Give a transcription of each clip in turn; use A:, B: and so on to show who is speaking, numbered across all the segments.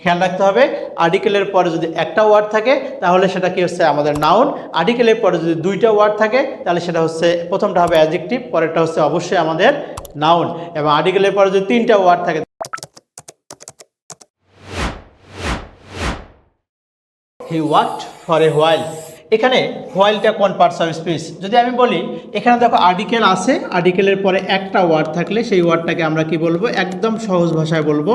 A: খেয়াল রাখতে হবে আর্টিকেলের পরে যদি একটা ওয়ার্ড থাকে তাহলে সেটা কি হচ্ছে আমাদের নাউন, আর্টিকেলের পরে যদি দুইটা ওয়ার্ড থাকে তাহলে সেটা হচ্ছে প্রথমটা হবে অ্যাডজেক্টিভ, পরেরটা হচ্ছে অবশ্যই আমাদের নাউন, এবং আর্টিকেলের পরে যদি তিনটা ওয়ার্ড থাকে হি ওয়ার্কড ফর এ হোয়াইল। এখানে হোয়াইলটা কোন পার্টস অফ স্পিচ? যদি আমি বলি এখানে দেখো আর্টিকেল আছে, আর্টিকেলের পরে একটা ওয়ার্ড থাকলে সেই ওয়ার্ডটাকে আমরা কি বলবো, একদম সহজ ভাষায় বলবো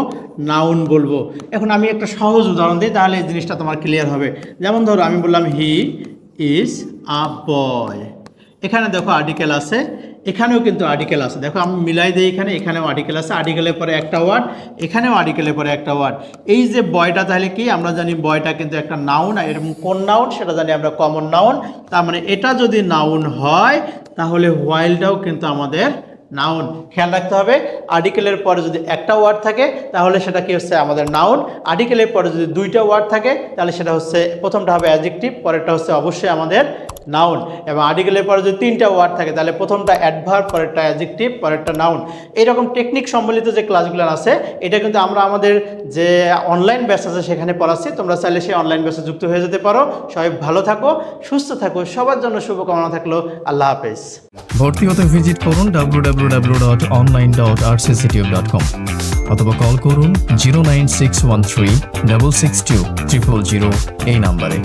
A: নাউন বলবো। এখন আমি একটা সহজ উদাহরণ দিই তাহলে এই জিনিসটা তোমার ক্লিয়ার হবে। যেমন ধরো আমি বললাম হি ইজ আ বয়, এখানে দেখো আর্টিকেল আছে, এখানেও কিন্তু আর্টিকেল আছে, দেখো আমি মিলাই দিই, এখানেও আর্টিকেল আছে, আর্টিকেলের পরে একটা ওয়ার্ড, এখানেও আর্টিকেলের পরে একটা ওয়ার্ড। এই যে বয়টা তাহলে কি আমরা জানি বয়টা কিন্তু একটা নাউন, আর এরকম কোন নাউন সেটা জানি আমরা কমন নাউন। তার মানে এটা যদি নাউন হয় তাহলে হোয়াইলটাও কিন্তু আমাদের নাউন। খেয়াল রাখতে হবে আর্টিকেলের পরে যদি একটা ওয়ার্ড থাকে তাহলে সেটা কি হচ্ছে আমাদের নাউন, আর্টিকেলের পরে যদি দুইটা ওয়ার্ড থাকে তাহলে সেটা হচ্ছে প্রথমটা হবে অ্যাডজেক্টিভ, পরেরটা হচ্ছে অবশ্যই আমাদের নাউন, এবং আর্টিকেলের পরে যদি তিনটা ওয়ার্ড থাকে তাহলে প্রথমটা অ্যাডভার্ব, পরেরটা অ্যাডজেক্টিভ, পরেরটা নাউন। এইরকম টেকনিক সম্বলিত যে ক্লাসগুলো আছে এটা কিন্তু আমরা আমাদের যে অনলাইন ব্যাচ আছে সেখানে পড়াচ্ছি, তোমরা চাইলে সেই অনলাইন ব্যাচে যুক্ত হয়ে যেতে পারো। সবাই ভালো থাকো, সুস্থ থাকো, সবার জন্য শুভকামনা থাকলো। আল্লাহ হাফেজ।
B: ভর্তি হতে ভিজিট করুন www.online.rcctube.com অথবা কল করুন 09613 662 000 এই নাম্বারে।